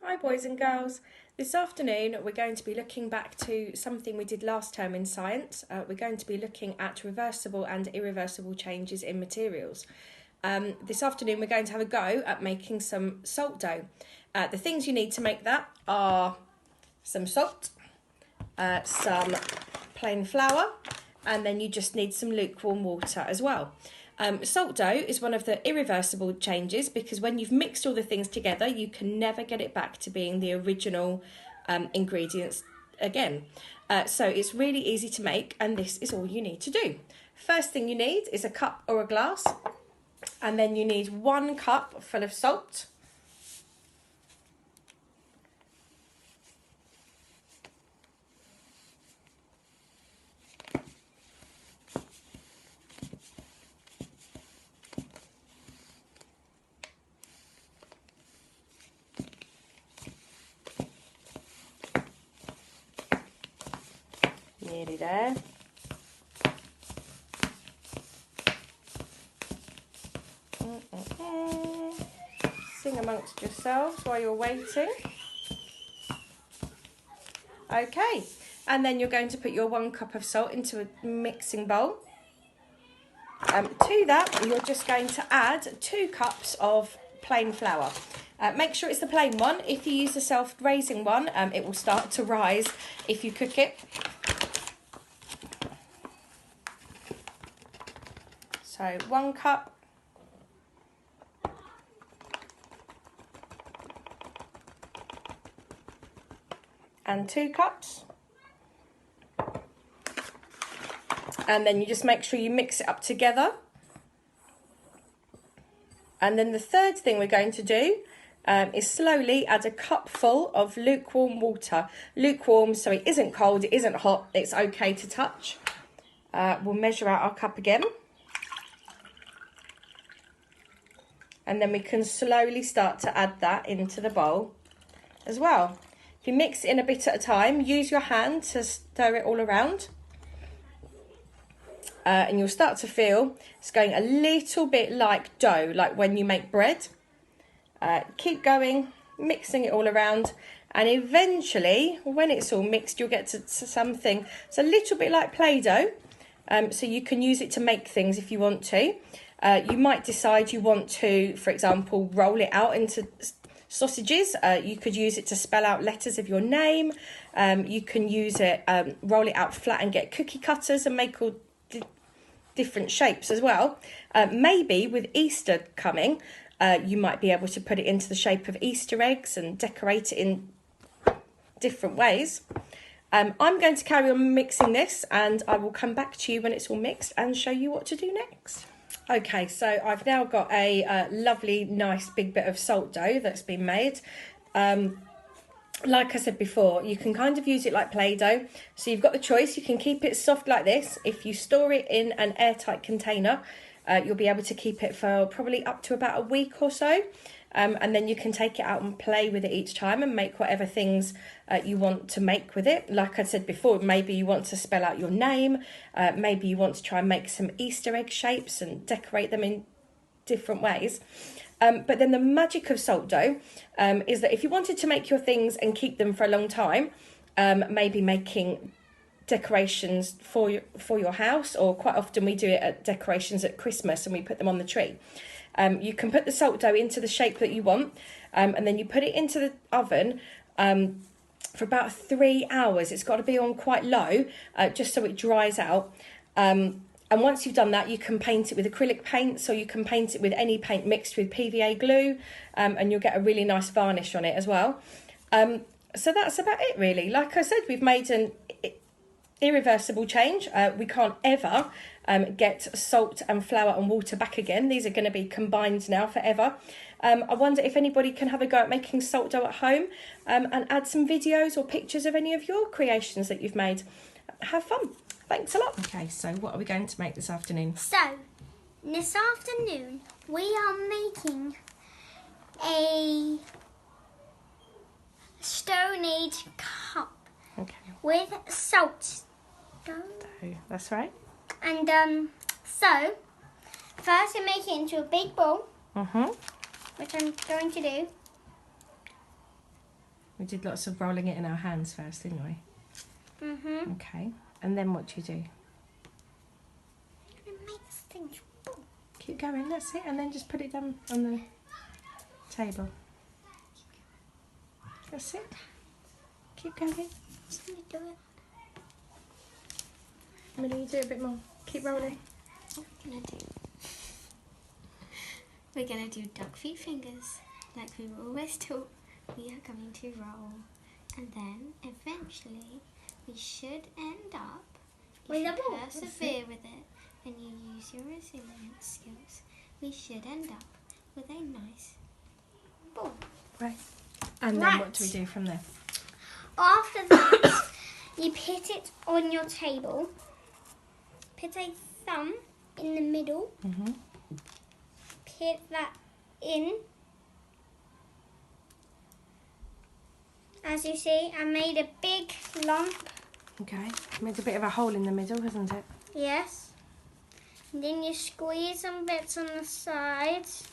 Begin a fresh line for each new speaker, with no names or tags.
Hi boys and girls. This afternoon we're going to be looking back to something we did last term in science. We're going to be looking at reversible and irreversible changes in materials. This afternoon we're going to have a go at making some salt dough. The things you need to make that are some salt, some plain flour, and then you just need some lukewarm water as well. Salt dough is one of the irreversible changes because when you've mixed all the things together, you can never get it back to being the original ingredients again. So it's really easy to make, and this is all you need to do. First thing you need is a cup or a glass, and then you need 1 cup full of salt. Nearly there. Sing amongst yourselves while you're waiting. Okay, and then you're going to put your 1 cup of salt into a mixing bowl. To that, you're just going to add 2 cups of plain flour. Make sure it's the plain one. If you use the self-raising one, it will start to rise if you cook it. So 1 cup. And 2 cups. And then you just make sure you mix it up together. And then the third thing we're going to do is slowly add a cupful of lukewarm water. Lukewarm, so it isn't cold, it isn't hot, it's okay to touch. We'll measure out our cup again. And then we can slowly start to add that into the bowl as well. If you mix it in a bit at a time, use your hand to stir it all around. And you'll start to feel it's going a little bit like dough, like when you make bread. Keep going, mixing it all around. And eventually, when it's all mixed, you'll get to something. It's a little bit like Play-Doh. So you can use it to make things if you want to. You might decide you want to, for example, roll it out into sausages. You could use it to spell out letters of your name. You can use it, roll it out flat and get cookie cutters and make all different shapes as well. Maybe with Easter coming, you might be able to put it into the shape of Easter eggs and decorate it in different ways. I'm going to carry on mixing this, and I will come back to you when it's all mixed and show you what to do next. Okay, so I've now got a lovely, nice big bit of salt dough that's been made. Like I said before, you can kind of use it like Play-Doh. So you've got the choice. You can keep it soft like this. If you store it in an airtight container, you'll be able to keep it for probably up to about a week or so. And then you can take it out and play with it each time and make whatever things you want to make with it. Like I said before, maybe you want to spell out your name. Maybe you want to try and make some Easter egg shapes and decorate them in different ways. But then the magic of salt dough is that if you wanted to make your things and keep them for a long time, maybe making decorations for your house, or quite often we do it at decorations at Christmas and we put them on the tree. You can put the salt dough into the shape that you want, and then you put it into the oven for about 3 hours. It's got to be on quite low, just so it dries out. And once you've done that, you can paint it with acrylic paints, or you can paint it with any paint mixed with PVA glue, and you'll get a really nice varnish on it as well. So that's about it, really. Like I said, we've made an irreversible change. We can't ever get salt and flour and water back again. These are going to be combined now forever. I wonder if anybody can have a go at making salt dough at home, and add some videos or pictures of any of your creations that you've made. Have fun. Thanks a lot. Okay, so what are we going to make this afternoon?
So, this afternoon we are making a Stone Age cup with salt dough.
That's right.
And so, first we make it into a big bowl, which I'm going to do.
We did lots of rolling it in our hands first, didn't we?
Mhm.
Okay. And then what do you do?
It makes things.
Keep going, that's it. And then just put it down on the table. That's it. Keep going.
Just gonna do it.
Millie, you do it a bit more. Keep rolling.
We're gonna do duck feet fingers, like we were always taught. We are going to roll, and then eventually we should end up. If you persevere with it and you use your resilience skills, we should end up with a nice ball.
Right. And then what do we do from there?
After that, you put it on your table. Put a thumb in the middle.
Mhm.
Put that in. As you see, I made a big lump.
Okay. Made a bit of a hole in the middle, hasn't it?
Yes. And then you squeeze some bits on the sides.